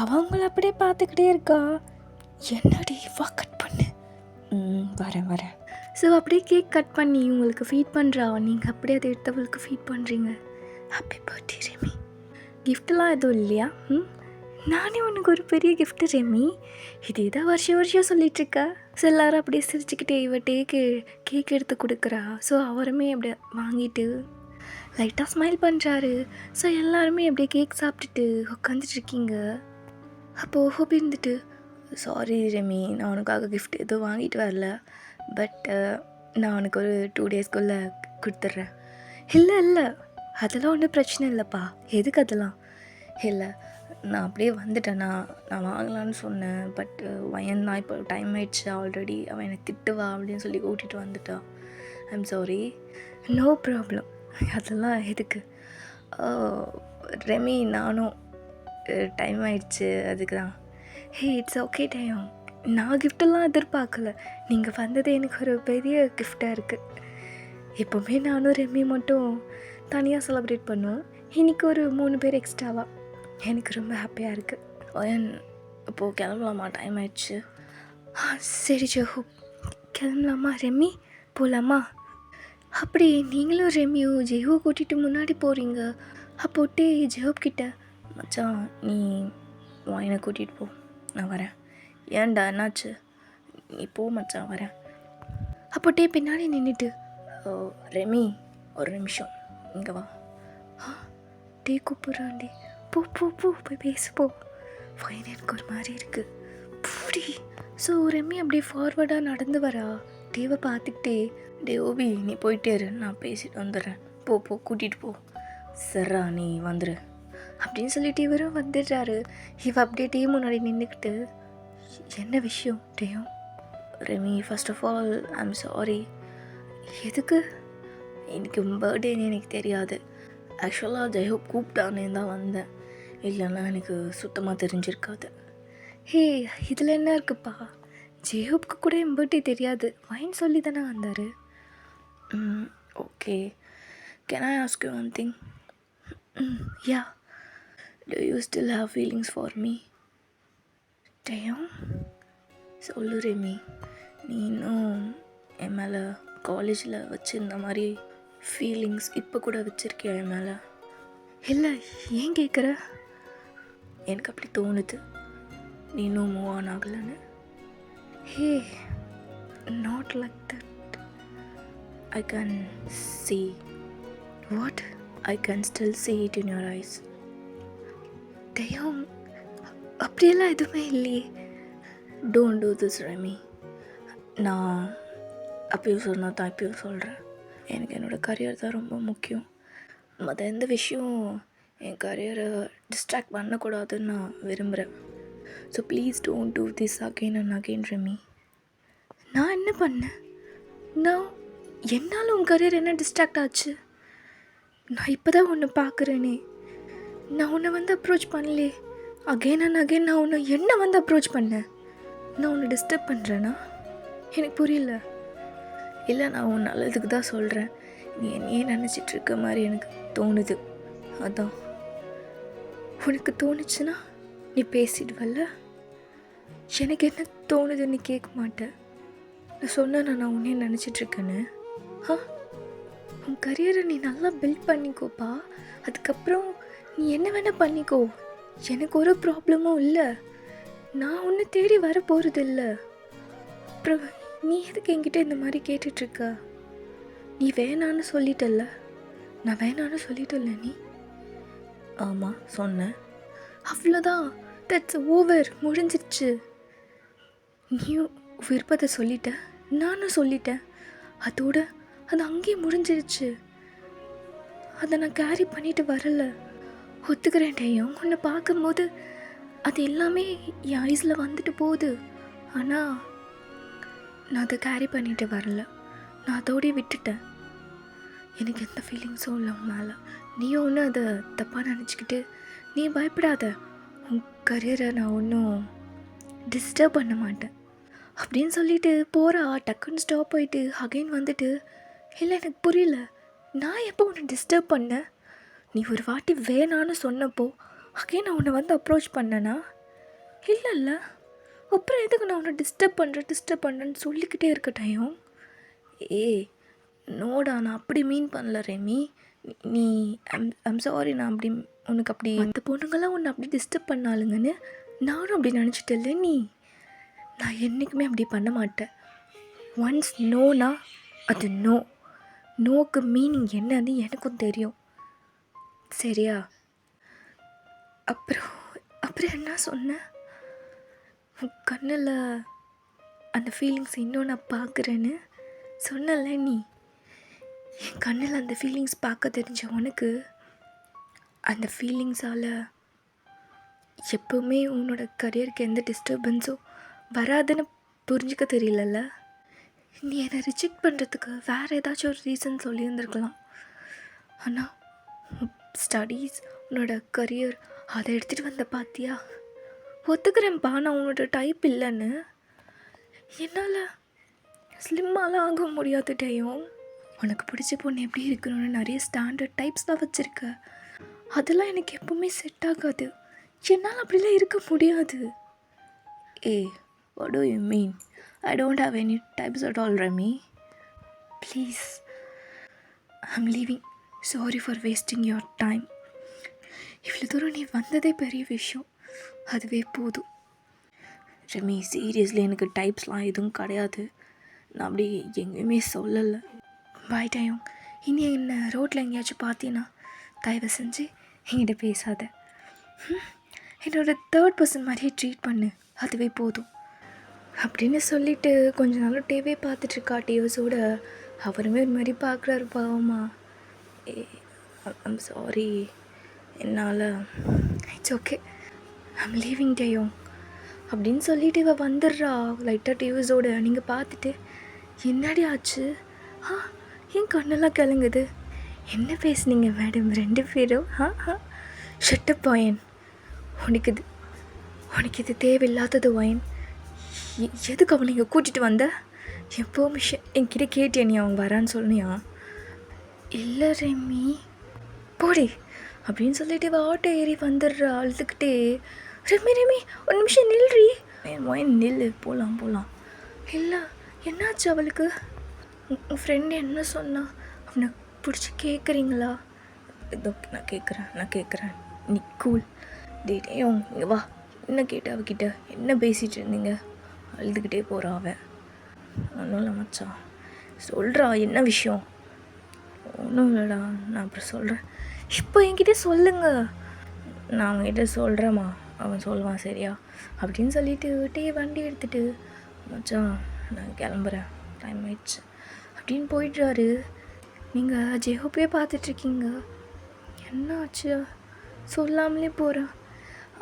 அவங்கள அப்படியே பார்த்துக்கிட்டே இருக்கா. என்னடி வா கட் பண்ணு. வரேன். ஸோ அப்படியே கேக் கட் பண்ணி உங்களுக்கு ஃபீட் பண்ணுறா. நீங்கள் அப்படியே அதை எடுத்தவளுக்கு ஃபீட் பண்ணுறீங்க. Happy birthday Remi. கிஃப்டெலாம் எதுவும் இல்லையா? நானே உனக்கு ஒரு பெரிய கிஃப்ட்டு ரெமி. இதே தான் வருஷம் சொல்லிகிட்ருக்கா. ஸோ எல்லோரும் அப்படியே சிரிச்சுக்கிட்டே கேக் எடுத்து கொடுக்குறா. ஸோ அவருமே அப்படியே வாங்கிட்டு லைட்டாக ஸ்மைல் பண்ணுறாரு. ஸோ எல்லாருமே அப்படியே கேக் சாப்பிட்டுட்டு உட்காந்துட்ருக்கீங்க. அப்போது ஹோபி இருந்துட்டு, சாரி ரெமி, நான் உனக்காக கிஃப்ட் எதுவும் வாங்கிட்டு வரல. பட் நான் உனக்கு ஒரு 2 டேஸ்க்குள்ளே கொடுத்துட்றேன். இல்லை அதெல்லாம் ஒன்றும் பிரச்சனை இல்லைப்பா. எதுக்கு அதெல்லாம்? இல்லை, நான் அப்படியே வந்துட்டேன்னா நான் வாங்கலான்னு சொன்னேன். பட் வயன் தான் இப்போ டைம் ஆயிடுச்சு ஆல்ரெடி. அவன் எனக்கு திட்டுவா அப்படின்னு சொல்லி கூட்டிகிட்டு வந்துட்டான். I'm sorry. No problem. அதெல்லாம் எதுக்கு? ரெமி நானும் டைம் ஆயிடுச்சு அதுக்கு தான். Hey it's okay time. நான் கிஃப்டெல்லாம் எதிர்பார்க்கல. நீங்கள் வந்தது எனக்கு ஒரு பெரிய கிஃப்டாக இருக்குது. எப்போவுமே நானும் ரெமி மட்டும் தனியாக செலிப்ரேட் பண்ணுவோம். இன்றைக்கி ஒரு 3 பேர் எக்ஸ்ட்ராவாக. எனக்கு ரொம்ப ஹாப்பியாக இருக்குது. வயன் இப்போது கிளம்பலாமா? டைம் ஆயிடுச்சு. சரி ஜெஹூப் கிளம்பலாமா? ரெமி போகலாமா? அப்படி நீங்களும் ரெமியும் ஜெஹூ கூட்டிகிட்டு முன்னாடி போகிறீங்க. அப்போட்டே ஜெஹூப் கிட்ட, மச்சான் நீ வயனை கூட்டிகிட்டு போ, நான் வரேன். ஏன்டா என்னாச்சு? நீ போ மச்சான், வரேன். அப்போட்டே பின்னாடி நின்றுட்டு, ரெமி ஒரு நிமிஷம் இங்கே வா. டே கூப்பிட்றான்டி. போ போய் பேசு போ. ஃபைன் எனக்கு ஒரு மாதிரி இருக்குது பூடி. ஸோ ரெமி அப்படியே ஃபார்வர்டாக நடந்து வரா. டேவை பார்த்துக்கிட்டே, டே ஓபி நீ போயிட்டே இரு, நான் பேசிட்டு வந்துடுறேன். போ கூட்டிகிட்டு போ. சர்ரா நீ வந்துடு அப்படின்னு சொல்லிட்டு இவரும் வந்துடுறாரு. இவ அப்படியே டே முன்னாடி நின்றுக்கிட்டு, என்ன விஷயம் டேயும்? Remi first of all I'm sorry. எதுக்கு? எனக்கு பர்த்டேன்னு எனக்கு தெரியாது. ஆக்சுவலாக ஜெயஹோப் கூப்பிட்டானே தான் வந்தேன். இல்லைன்னா எனக்கு சுத்தமாக தெரிஞ்சிருக்காது. ஹே இதில் என்ன இருக்குப்பா? ஜெயஹோப்க்கு கூட என் பர்த்டே தெரியாது. வயன் சொல்லி தானே வந்தார். Okay, can I ask you one thing? Yeah. Do you still have feelings for me? டேயும் சொல்லு ரெமி, நீ இன்னும் என் மேலே காலேஜில் வச்சுருந்த மாதிரி ஃபீலிங்ஸ் இப்போ கூட வச்சுருக்கியா என் மேலே? இல்லை, ஏன் கேட்குற? எனக்கு அப்படி தோணுது, நீ இன்னும் மூவ் ஆன் ஆகலைன்னு. Hey not like that. I can see. What? I can still see it in your eyes. டேயும் அப்படியெல்லாம் எதுவுமே இல்லையே. Don't do this Remi. நான் அப்பயும் சொன்னால் தான் இப்பயும் சொல்கிறேன். எனக்கு என்னோடய கரியர் தான் ரொம்ப முக்கியம். மற்ற எந்த விஷயம் என் கரியரை டிஸ்ட்ராக்ட் பண்ணக்கூடாதுன்னு நான் விரும்புகிறேன். So please don't do this again and again Remi. நான் என்ன பண்ணேன்? என்னால் உன் கரியர் என்ன டிஸ்ட்ராக்ட் ஆச்சு? நான் இப்போ தான் உன்னை பார்க்குறேனே. நான் உன்னை வந்து அப்ரோச் பண்ணலே. அகெயின் அண்ட் அகெயின் நான் உன்னை என்ன வந்து அப்ரோச் பண்ணேன்? நான் உன்னை டிஸ்டர்ப் பண்ணுறேன்னா? எனக்கு புரியல. இல்லை, நான் உன் நல்லதுக்கு தான் சொல்கிறேன். நீ என்னையே நினச்சிட்ருக்க மாதிரி எனக்கு தோணுது. அதான். உனக்கு தோணுச்சுன்னா நீ பேசிடுவல்ல. எனக்கு என்ன தோணுதுன்னு கேட்க மாட்டேன். நான் சொன்னேன் நான் உன்னே நினச்சிட்ருக்கேன்னு. உன் கரியரை நீ நல்லா பில்ட் பண்ணிக்கோப்பா. அதுக்கப்புறம் நீ என்ன வேணால் பண்ணிக்கோ. எனக்கு ஒரு ப்ராப்ளமும் இல்லை. நான் உன்னை தேடி வர போகிறது இல்லை. அப்புறம் நீ எதுக்கு என்கிட்ட இந்த மாதிரி கேட்டுட்ருக்க? நீ வேணான்னு சொல்லிட்டல்ல. நான் வேணான்னு சொல்லிட்டல்ல. நீ ஆமாம் சொன்னேன். அவ்வளோதான். That's over. முடிஞ்சிருச்சு. நீயும் விருப்பத்தை சொல்லிட்ட, நானும் சொல்லிட்டேன். அதோட அது அங்கேயே முடிஞ்சிருச்சு. அதை நான் கேரி பண்ணிட்டு வரல. ஒத்துக்கிறேன் டையும். உன்னை பார்க்கும்போது அது எல்லாமே என் ஐஸில் வந்துட்டு போகுது. ஆனால் நான் அதை கேரி பண்ணிட்டு வரல. நான் அதோடய விட்டுட்டேன். எனக்கு எந்த ஃபீலிங்ஸும் இல்லை உன் மேலே. நீயும் ஒன்று அதை தப்பாக நினச்சிக்கிட்டு நீ பயப்படாத. உன் கரியரை நான் ஒன்றும் டிஸ்டர்ப் பண்ண மாட்டேன் அப்படின்னு சொல்லிட்டு போகிறா. டக்குன்னு ஸ்டாப் ஆகிட்டு அகைன் வந்துட்டு, இல்லை எனக்கு புரியல, நான் எப்போ உன்னை டிஸ்டர்ப் பண்ணேன்? நீ ஒரு வாட்டி வேணான்னு சொன்னப்போ அகைன் நான் உன்னை வந்து அப்ரோச் பண்ணேனா? இல்லைல்ல. அப்புறம் எதுக்கு நான் உன்னை டிஸ்டர்ப் பண்ணுறேன்னு சொல்லிக்கிட்டே இருக்கட்டையும். நோடா, நான் அப்படி மீன் பண்ணல ரெமி. நீ ஐம் சாரி. நான் அப்படி உனக்கு அப்படி அந்த பொண்ணுங்கள்லாம் உன்னை அப்படி டிஸ்டர்ப் பண்ணாலுங்கன்னு நானும் அப்படி நினச்சிட்டல. நான் என்றைக்குமே அப்படி பண்ண மாட்டேன். ஒன்ஸ் நோனா அது நோ. நோக்கு மீனிங் என்னன்னு எனக்கும் தெரியும். சரியா? அப்புறம் என்ன சொன்னேன்? உன் கண்ணில் அந்த ஃபீலிங்ஸ் இன்னும் நான் பார்க்குறேன்னு சொன்னல. நீ என் கண்ணில் அந்த ஃபீலிங்ஸ் பார்க்க தெரிஞ்ச உனக்கு அந்த ஃபீலிங்ஸால் எப்போவுமே உன்னோட கரியருக்கு எந்த டிஸ்டர்பன்ஸும் வராதுன்னு புரிஞ்சிக்க தெரியலல்ல. நீ என்னை ரிஜெக்ட் பண்ணுறதுக்கு வேறு ஏதாச்சும் ஒரு ரீசன் சொல்லியிருந்துருக்கலாம். ஆனால் ஸ்டடீஸ், உன்னோட கரியர், அதை எடுத்துகிட்டு வந்த பார்த்தியா? ஒத்துக்கிறேன்ப்பா, நான் உன்னோட டைப் இல்லைன்னு. என்னால் ஸ்லிம்மாலாம் ஆக முடியாது டையும். உனக்கு பிடிச்ச பொண்ணு எப்படி இருக்கணும்னு நிறைய ஸ்டாண்டர்ட் டைப்ஸ் தான் வச்சுருக்க. அதெல்லாம் எனக்கு எப்பவுமே செட் ஆகாது. என்னால் அப்படிலாம் இருக்க முடியாது. What do you mean? I don't have any types at all, Remy. Please. I'm leaving. Sorry for wasting your time. இவ்வளோ தூரம் நீ வந்ததே பெரிய விஷயம். அதுவே போதும். ரெமி, சீரியஸ்லி எனக்கு டைப்ஸ்லாம் எதுவும் கிடையாது. நான் அப்படி எங்கேயுமே சொல்லலை. Bye time. இனி என்ன ரோட்டில் எங்கேயாச்சும் பார்த்தீங்கன்னா தயவு செஞ்சு என்கிட்ட பேசாத. என்னோட தேர்ட் பர்சன் மாதிரியே ட்ரீட் பண்ணு. அதுவே போதும் அப்படின்னு சொல்லிவிட்டு கொஞ்ச நாள் டிவியே பார்த்துட்ருக்கா டிவிஸோட. அவருமே ஒரு மாதிரி பார்க்குறாரு பாவமா. ஐம் சாரி, என்னால் இட்ஸ் ஓகே, ஐம் லீவிங் டையும் அப்படின்னு சொல்லிவிட்டு இவள் வந்துடுறா லைட்டாக டிவிஸோட. நீங்கள் பார்த்துட்டு என்னடி ஆச்சு? என் கண்ணெல்லாம் கிளங்குது. என்ன பேசுனீங்க மேடம் ரெண்டு பேரும்? ஷட்டப் வாயன். உனக்கு இது தேவையில்லாதது வாயன். எதுக்கு அவனை இங்கே கூட்டிகிட்டு வந்த? என் பெர்மிஷன் என்கிட்ட கேட்டியா? நீ அவன் வரான்னு சொன்னியா? இல்லை ரெமி, போடி அப்படின்னு சொல்லிட்டு இவள் ஆட்டோ ஏறி வந்துடுறா அழுதுகிட்டே. ரெமி ஒரு நிமிஷம் நில்றி. வாயன் நில்லு, போகலாம். இல்லை, என்னாச்சு அவளுக்கு? உன் ஃப்ரெண்டு என்ன சொன்னா? அவனை பிடிச்சி கேட்குறீங்களா? இதோ நான் கேட்குறேன். நீ கூல். டேயும் இங்கே வா. என்ன கேட்ட அவகிட்ட? என்ன பேசிகிட்டு இருந்தீங்க? அழுதுகிட்டே போகிறா அவன். ஒன்றும் இல்லை மச்சான், சொல்கிறா என்ன விஷயம்? ஒன்றும் இல்லைடா, நான் அப்புறம் சொல்கிறேன். இப்போ என்கிட்ட சொல்லுங்க. நான் அவங்ககிட்ட சொல்கிறேம்மா, அவன் சொல்லுவான் சரியா அப்படின்னு சொல்லிட்டு வண்டி எடுத்துகிட்டு, மச்சான் நான் கிளம்புறேன், டைம் ஆயிடுச்சு அப்படின்னு போயிடுறாரு. நீங்கள் ஜெஹோப்பே பார்த்துட்ருக்கீங்க. என்ன ஆச்சு? சொல்லாமலே போகிறான்.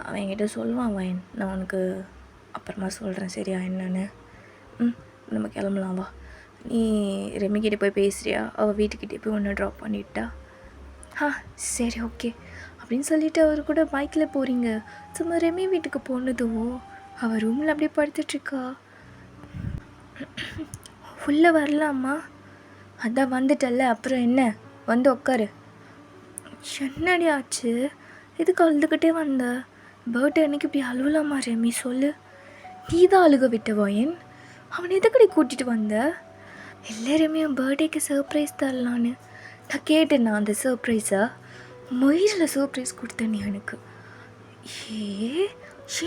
அவன் என்கிட்ட சொல்லுவான் வயன், நான் உனக்கு அப்புறமா சொல்கிறேன் சரியா என்னன்னு. நம்ம கிளம்பலாம் வா. நீ ரெமிக்கிட்டே போய் பேசுகிறியா? அவள் வீட்டுக்கிட்டே போய் ஒன்று ட்ராப் பண்ணிவிட்டா? சரி ஓகே அப்படின்னு சொல்லிவிட்டு அவர் கூட பைக்கில் போகிறீங்க. சும்மா ரெமி வீட்டுக்கு போனதுவோ அவள் ரூமில் அப்படியே படுத்துட்ருக்கா. உள்ளே வரலாமா? அதான் வந்துட்டல்ல, அப்புறம் என்ன, வந்து உட்காரு. என்னடி ஆச்சு? எதுக்கு அழுதுகிட்டே வந்த? பர்த்டே அன்னைக்கு இப்படி அழுவலாமா ரெமி? சொல்லு. நீ தான் அழுக விட்ட வாயன். அவனை எதுக்கடி கூட்டிகிட்டு வந்த? இல்லை ரெமி, என் பர்த்டேக்கு சர்ப்ரைஸ் தரலான்னு நான் கேட்டேன். நான் அந்த சர்ப்ரைஸை மயிரில் சர்ப்ரைஸ் கொடுத்தேன் நீ எனக்கு.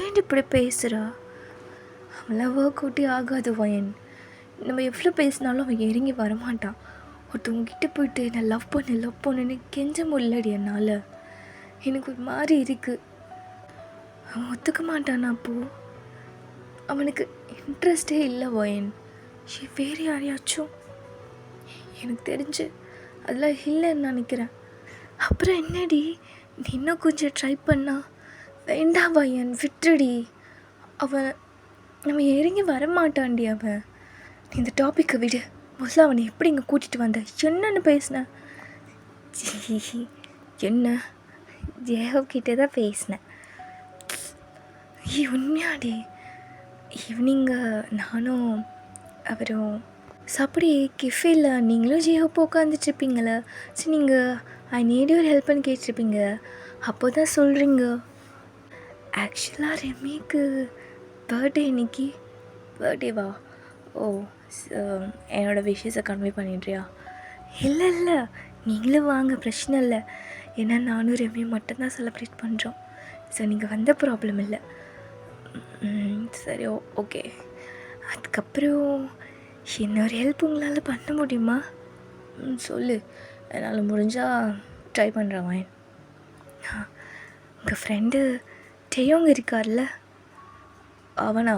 ஏன் இப்படி பேசுகிறா? அவளாம் ஒர்க் அவுட்டே ஆகாது வாயன். நம்ம எவ்வளோ பேசினாலும் அவன் இறங்கி வரமாட்டான். ஒருத்தவங்ககிட்ட போயிட்டு நான் லவ் பண்ணுன்னு கெஞ்ச முடியலடி என்னால். எனக்கு ஒரு மாதிரி இருக்குது. அவன் ஒத்துக்க மாட்டானா? அப்போது அவனுக்கு இன்ட்ரெஸ்டே இல்லை வாயன். வேறு யாரையாச்சும் எனக்கு தெரிஞ்சு அதெல்லாம் இல்லைன்னு நினைக்கிறேன். அப்புறம் என்னடி, நீ இன்னும் கொஞ்சம் ட்ரை பண்ணா? வேண்டாம் வாயன், விட்டுடி. அவன் நம்ம இறங்கி வரமாட்டான்டி. அவன், நீ இந்த டாப்பிக்கை விடு. முதல்ல அவனை எப்படி இங்கே கூட்டிகிட்டு வந்த? என்னன்னு பேசினேன்? என்ன, ஜெயக்கிட்டே தான் பேசினேன். உண்மையாடி? ஈவினிங்கு நானும் அவரும் சாப்பிடி கெஃபேல நீங்களும் ஜெயப்போ உட்காந்துட்ருப்பீங்களே. சரி, நீங்கள் ஐ நீட் யூர் ஹெல்ப்னு கேட்டிருப்பீங்க. அப்போ தான் சொல்கிறீங்க. ஆக்சுவலாக ரெமிக்கு பர்த்டே இன்னைக்கு. பர்த்டேவா? ஓ, என்னோடய விஷயத்தை கன்வே பண்ணிடுறியா? இல்லை, நீங்களும் வாங்க, பிரச்சனை இல்லை. ஏன்னா நானும் ரெமி மட்டும்தான் செலிப்ரேட் பண்ணுறோம். ஸோ நீங்கள் வந்த ப்ராப்ளம் இல்லை. சரி, ஓகே. அதுக்கப்புறம் இன்னொரு ஹெல்ப் உங்களால் பண்ண முடியுமா? சொல்லு. என்னால் முடிஞ்சால் ட்ரை பண்ணுறேன் வாயன். உங்கள் ஃப்ரெண்டு டெயோங்க இருக்கார்ல, அவனா?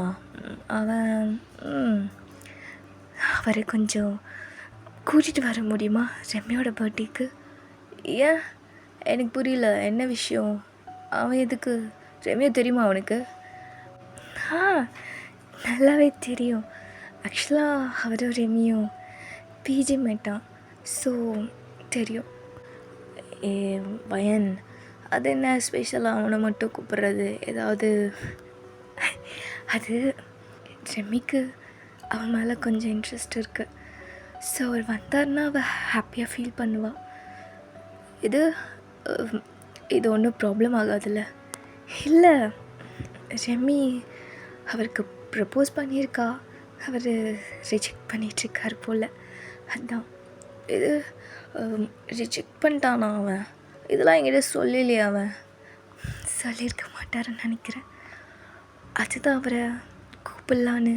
அவரை கொஞ்சம் கூட்டிகிட்டு வர முடியுமா ரெமியோட பர்த்டேக்கு? ஏன், எனக்கு புரியல, என்ன விஷயம்? அவன் எதுக்கு? ரெமியோ தெரியுமா அவனுக்கு? நல்லாவே தெரியும். ஆக்சுவலாக அவரும் ரெமியும் பிஜி மேட்டான். ஸோ தெரியும். வயன், அது என்ன ஸ்பெஷலாக அவனை மட்டும் கூப்பிட்றது? ஏதாவது அது ரெமிக்கு அவன் மேலே கொஞ்சம் இன்ட்ரெஸ்ட் இருக்குது. ஸோ அவர் வந்தார்னா அவள் ஹாப்பியாக ஃபீல் பண்ணுவாள். இது ஒன்றும் ப்ராப்ளம் ஆகாதுல்ல? இல்லை, ரெமி அவருக்கு ப்ரப்போஸ் பண்ணியிருக்கா. அவர் ரிஜெக்ட் பண்ணிகிட்ருக்கார் போல். அதுதான். இது ரிஜெக்ட் பண்ணிட்டானா அவன்? இதெல்லாம் என்கிட்ட சொல்லலையே. அவன் சொல்லியிருக்க மாட்டாருன்னு நினைக்கிறேன். அதுதான் அவரை கூப்பிடலான்னு.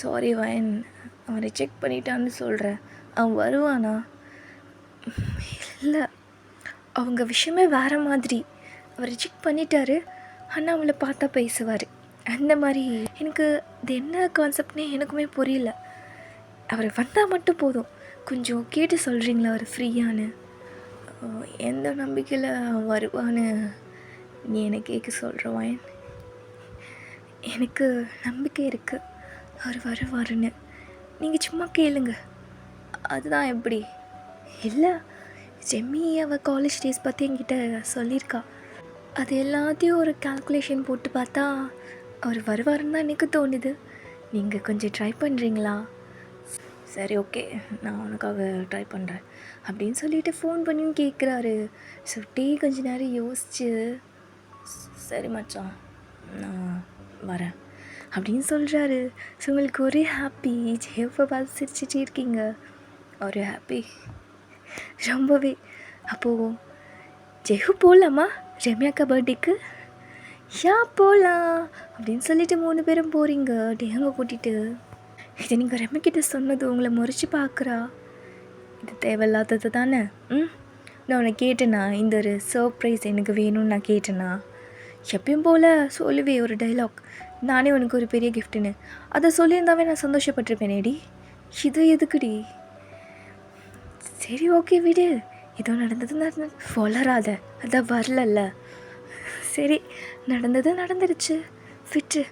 சாரி வயன், அவன் ரிஜெக்ட் பண்ணிட்டான்னு சொல்கிறேன். அவன் வருவானா? இல்லை, அவங்க விஷயமே வேறு மாதிரி. அவர் ரிஜெக்ட் பண்ணிட்டாரு, ஆனால் அவங்கள பார்த்தா பேசுவார் அந்த மாதிரி. எனக்கு இது என்ன கான்செப்ட்னே எனக்குமே புரியல. அவர் வந்தால் மட்டும் போதும். கொஞ்சம் கேட்டு சொல்கிறீங்களா அவர் ஃப்ரீயானு? எந்த நம்பிக்கையில் வருவான்னு நீ என்னை கேட்க சொல்கிற வாயன்? எனக்கு நம்பிக்கை இருக்குது அவர் வருவாருன்னு. நீங்கள் சும்மா கேளுங்க. அதுதான் எப்படி? இல்லை, ஜெம்மி அவள் காலேஜ் டேஸ் பற்றி என்கிட்ட சொல்லியிருக்கா. அது எல்லாத்தையும் ஒரு கால்குலேஷன் போட்டு பார்த்தா அவர் வருவாருன்னு தான் எனக்கு தோணுது. நீங்கள் கொஞ்சம் ட்ரை பண்ணுறீங்களா? சரி, ஓகே, நான் உனக்காக ட்ரை பண்ணுறேன் அப்படின்னு சொல்லிவிட்டு ஃபோன் பண்ணின்னு கேட்குறாரு. சுட்டி கொஞ்ச நேரம் யோசிச்சு, சரி மச்சான் நான் வரேன் அப்படின்னு சொல்கிறாரு. ஸோ உங்களுக்கு ஒரே ஹாப்பி. ஜெயப்பை பார்த்து சிரிச்சிட்டே இருக்கீங்க. ஒரு ஹாப்பி ரொம்பவே. அப்போது ஜெயு போகலாமா ரம்யாக்கா பர்த்டேக்கு? போகலாம் அப்படின்னு சொல்லிட்டு 3 பேரும் போகிறீங்க டேங்க கூட்டிகிட்டு. இது நீங்கள் ரம்யாக்கிட்ட சொன்னது உங்களை முறைச்சி பார்க்குறா. இது தேவையில்லாதது தானே? நான் உன்னை கேட்டேனா இந்த ஒரு சர்ப்ரைஸ் எனக்கு வேணும்னு நான் கேட்டேனா? எப்பயும் போல் சொல்லுவே ஒரு டைலாக், நானே உனக்கு ஒரு பெரிய கிஃப்ட்டுன்னு. அதை சொல்லியிருந்தாவே நான் சந்தோஷப்பட்டிருப்பேனேடி. இது எதுக்குடி? சரி, ஓகே, விடு. ஏதோ நடந்தது வளராத, அதான் வரலல்ல. சரி, நடந்தது நடந்துருச்சு, விட்டு.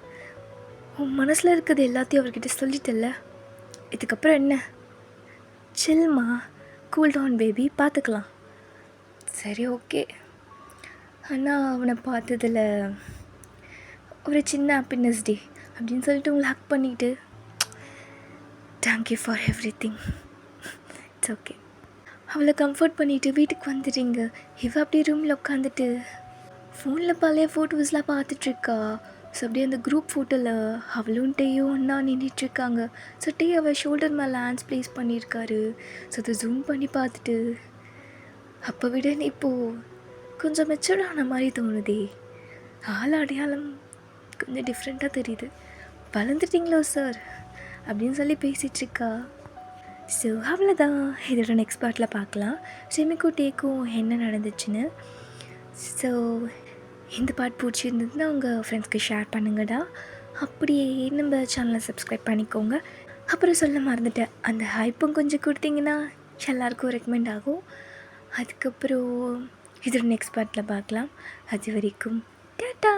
உன் மனசில் இருக்கிறது எல்லாத்தையும் அவர்கிட்ட சொல்லிட்டல்ல, இதுக்கப்புறம் என்ன? சில்மா, கூல் டவுன் பேபி, பார்த்துக்கலாம். சரி, ஓகே. ஆனால் அவனை பார்த்ததில் ஒரு சின்ன ஹாப்பினஸ் டே அப்படின்னு சொல்லிட்டு உங்களை ஹக் பண்ணிவிட்டு thank you for every thing, it's okay அவளை கம்ஃபர்ட் பண்ணிவிட்டு வீட்டுக்கு வந்துடுறீங்க. அப்படியே ரூமில் உட்காந்துட்டு ஃபோனில் பழைய ஃபோட்டோஸ்லாம் பார்த்துட்ருக்கா. ஸோ அப்படியே அந்த குரூப் ஃபோட்டோவில் அவளும் டேயும் ஒன்றா நின்றுட்டுருக்காங்க. ஸோ டே அவள் ஷோல்டர் மேலே ஹேண்ட்ஸ் ப்ளேஸ் பண்ணியிருக்காரு. ஸோ அதை ஜூம் பண்ணி பார்த்துட்டு அப்போ விட இப்போது கொஞ்சம் மெச்சூர்டான மாதிரி தோணுதே, ஆள் அடையாளம் கொஞ்சம் டிஃப்ரெண்ட்டாக தெரியுது. வளர்ந்துட்டிங்களோ சார் அப்படின்னு சொல்லி பேசிகிட்ருக்கா. ஸோ அவ்வளோதான், இதோட நெக்ஸ்ட் பார்ட்டில் பார்க்கலாம் ஷெமிக்கும் டேக்கும் என்ன நடந்துச்சுன்னு. ஸோ இந்த பார்ட் பிடிச்சிருந்ததுன்னா உங்கள் ஃப்ரெண்ட்ஸ்க்கு ஷேர் பண்ணுங்கடா. அப்படியே நம்ம சேனலை சப்ஸ்கிரைப் பண்ணிக்கோங்க. அப்புறம் சொல்ல மறந்துட்டேன், அந்த ஹைப்பும் கொஞ்சம் கொடுத்தீங்கன்னா எல்லாருக்கும் ரெக்கமெண்ட் ஆகும். அதுக்கப்புறம் இதோட நெக்ஸ்ட் பார்ட்டில் பார்க்கலாம். அது வரைக்கும் டாட்டா.